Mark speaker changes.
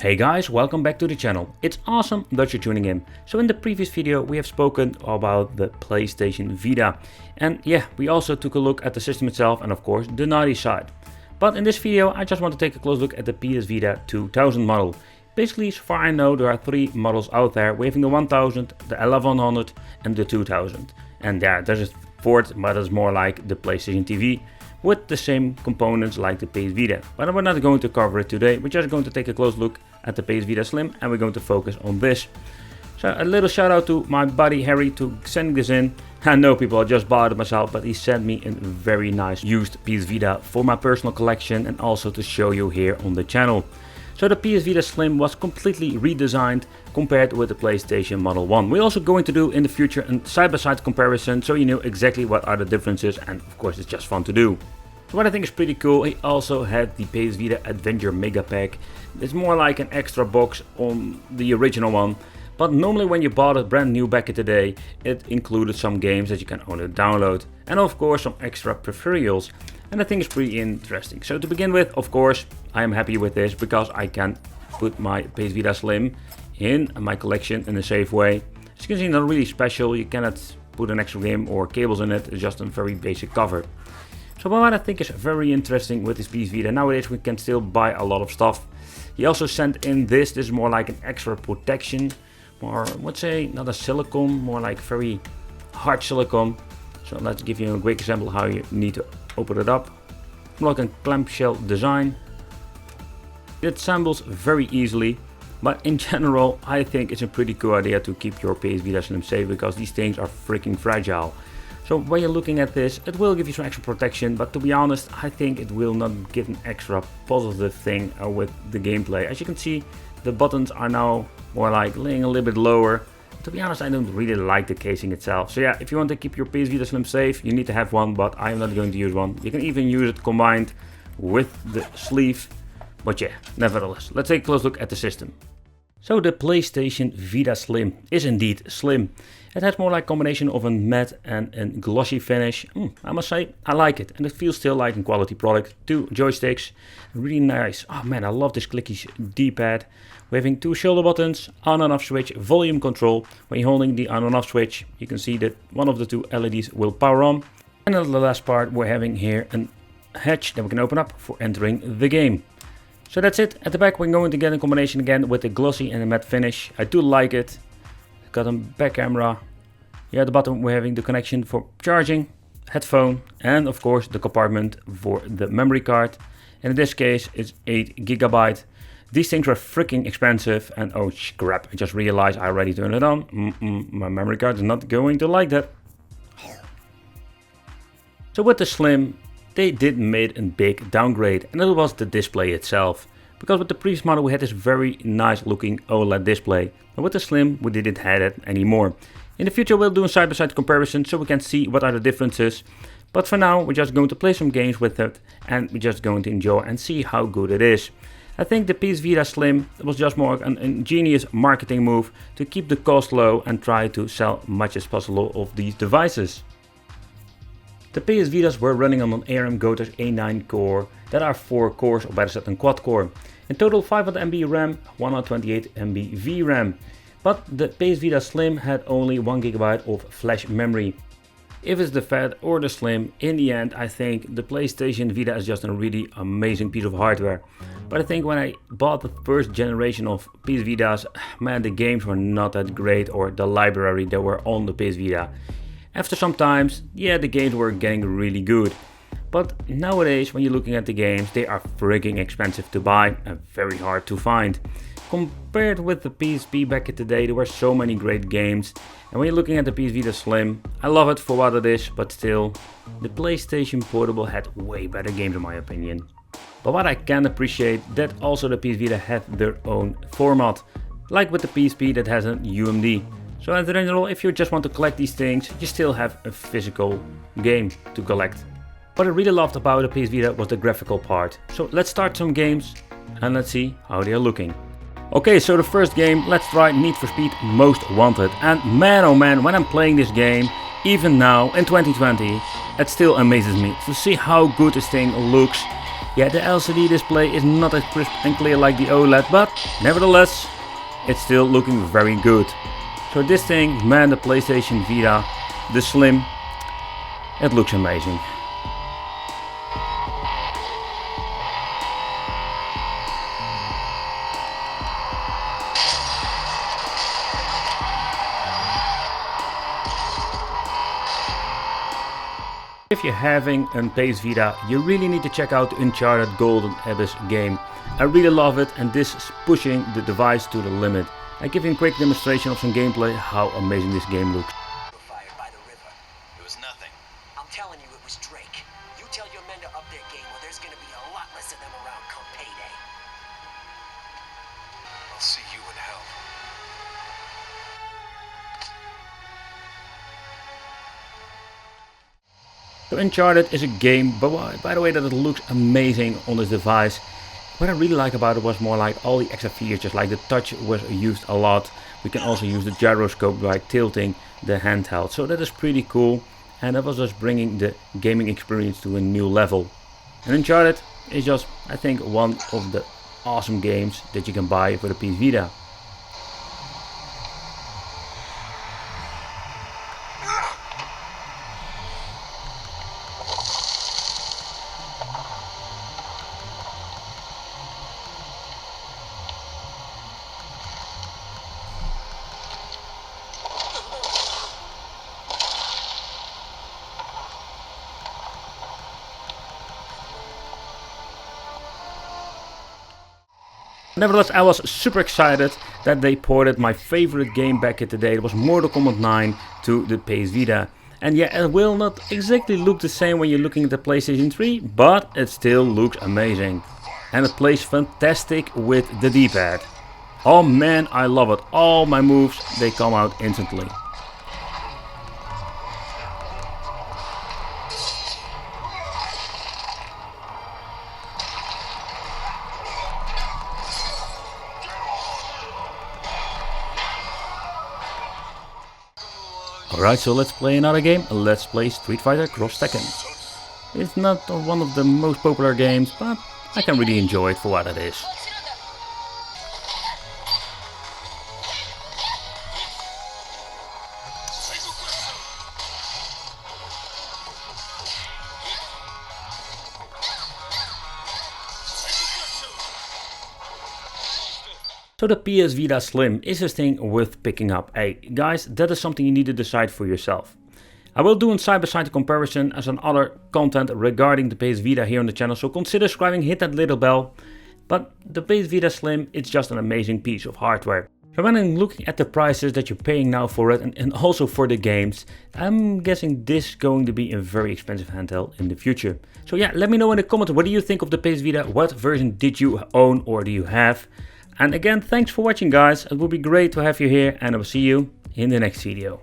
Speaker 1: Hey guys, welcome back to the channel. It's awesome that you're tuning in. So in the previous video we have spoken about the PlayStation Vita. And yeah, we also took a look at the system itself and of course the naughty side. But in this video I just want to take a close look at the PS Vita 2000 model. Basically, so far I know there are three models out there. We have the 1000, the 1100 and the 2000. And yeah, there's a fourth, but it's more like the PlayStation TV, with the same components like the PS Vita. But we're not going to cover it today, we're just going to take a close look at the PS Vita Slim and we're going to focus on this. So a little shout out to my buddy Harry to sending this in. I know people, I just bought it myself, but he sent me a very nice used PS Vita for my personal collection and also to show you here on the channel. So the PS Vita Slim was completely redesigned compared with the PlayStation Model 1. We're also going to do in the future a side-by-side comparison so you know exactly what are the differences, and of course it's just fun to do. So what I think is pretty cool, he also had the PS Vita Adventure Mega Pack. It's more like an extra box on the original one. But normally when you bought it brand new back in the day, it included some games that you can only download. And of course some extra peripherals. And I think it's pretty interesting. So to begin with, of course, I am happy with this because I can put my PS Vita Slim in my collection in a safe way. As you can see, not really special. You cannot put an extra game or cables in it. It's just a very basic cover. So what I think is very interesting with this PS Vita, nowadays we can still buy a lot of stuff. He also sent in this is more like an extra protection. Or let's say not a silicone, more like very hard silicone. So let's give you a quick example how you need to open it up. Like a clamshell design. It assembles very easily, but in general I think it's a pretty cool idea to keep your PS Vita Slim safe because these things are freaking fragile. So when you're looking at this, it will give you some extra protection, but to be honest, I think it will not give an extra positive thing with the gameplay. As you can see, the buttons are now more like laying a little bit lower. To be honest, I don't really like the casing itself. So yeah, if you want to keep your PS Vita Slim safe, you need to have one, but I'm not going to use one. You can even use it combined with the sleeve. But yeah, nevertheless, let's take a close look at the system. So the PlayStation Vita Slim is indeed slim. It has more like a combination of a matte and a glossy finish. I must say, I like it, and it feels still like a quality product. Two joysticks, really nice. Oh man, I love this clicky D-pad. We're having two shoulder buttons, on and off switch, volume control. When you're holding the on and off switch, you can see that one of the two LEDs will power on. And at the last part, we're having here a hatch that we can open up for entering the game. So that's it. At the back, we're going to get a combination again with the glossy and the matte finish. I do like it. Got a back camera. Here at the bottom, we're having the connection for charging, headphone, and of course the compartment for the memory card. And in this case, it's 8 GB. These things were freaking expensive, and oh crap, I just realized I already turned it on. My memory card is not going to like that. So with the Slim, they did made a big downgrade, and it was the display itself. Because with the previous model we had this very nice looking OLED display, and with the Slim we didn't have it anymore. In the future we'll do a side-by-side comparison so we can see what are the differences. But for now we're just going to play some games with it, and we're just going to enjoy and see how good it is. I think the PS Vita Slim was just more an ingenious marketing move to keep the cost low and try to sell much as possible of these devices. The PS Vitas were running on an ARM Cortex A9 core that are 4 cores, or better said than quad core. In total 500 MB RAM, 128 MB VRAM. But the PS Vita Slim had only 1 GB of flash memory. If it's the Fat or the Slim, in the end I think the PlayStation Vita is just a really amazing piece of hardware. But I think when I bought the first generation of PS Vitas, man, the games were not that great, or the library that were on the PS Vita. After some times, yeah, the games were getting really good. But nowadays, when you're looking at the games, they are freaking expensive to buy and very hard to find. Compared with the PSP back in the day, there were so many great games. And when you're looking at the PS Vita Slim, I love it for what it is, but still, the PlayStation Portable had way better games in my opinion. But what I can appreciate, that also the PS Vita had their own format, like with the PSP that has an UMD. So in general, if you just want to collect these things, you still have a physical game to collect. What I really loved about the PS Vita was the graphical part. So let's start some games and let's see how they are looking. Okay, so the first game, let's try Need for Speed Most Wanted. And man oh man, when I'm playing this game, even now in 2020, it still amazes me to see how good this thing looks. Yeah, the LCD display is not as crisp and clear like the OLED, but nevertheless, it's still looking very good. So this thing, man, the PlayStation Vita, the Slim, it looks amazing. If you're having a PS Vita, you really need to check out the Uncharted Golden Abyss game. I really love it, and this is pushing the device to the limit. I give you a quick demonstration of some gameplay how amazing this game looks.
Speaker 2: Fired by the river.
Speaker 3: It was nothing.
Speaker 2: I'm telling you, it was Drake. You tell your men to up their game, or there's gonna be a lot less of them around come payday.
Speaker 3: I'll see you in hell.
Speaker 1: So Uncharted is a game, but by the way, that it looks amazing on this device. What I really like about it was more like all the extra features, like the touch was used a lot. We can also use the gyroscope by tilting the handheld, so that is pretty cool. And that was just bringing the gaming experience to a new level. And Uncharted is just, I think, one of the awesome games that you can buy for the PS Vita. Nevertheless, I was super excited that they ported my favorite game back in the day. It was Mortal Kombat 9 to the PS Vita. And yeah, it will not exactly look the same when you're looking at the PlayStation 3, but it still looks amazing. And it plays fantastic with the D-pad. Oh man, I love it. All my moves, they come out instantly. Alright, so let's play another game. Let's play Street Fighter Cross Tekken. It's not one of the most popular games, but I can really enjoy it for what it is. So the PS Vita Slim is a thing worth picking up. Hey guys, that is something you need to decide for yourself. I will do a side-by-side comparison as an other content regarding the PS Vita here on the channel, so consider subscribing, hit that little bell. But the PS Vita Slim, it's just an amazing piece of hardware. So when I'm looking at the prices that you're paying now for it and also for the games, I'm guessing this is going to be a very expensive handheld in the future. So yeah, let me know in the comments, what do you think of the PS Vita? What version did you own or do you have? And again, thanks for watching guys, it would be great to have you here and I will see you in the next video.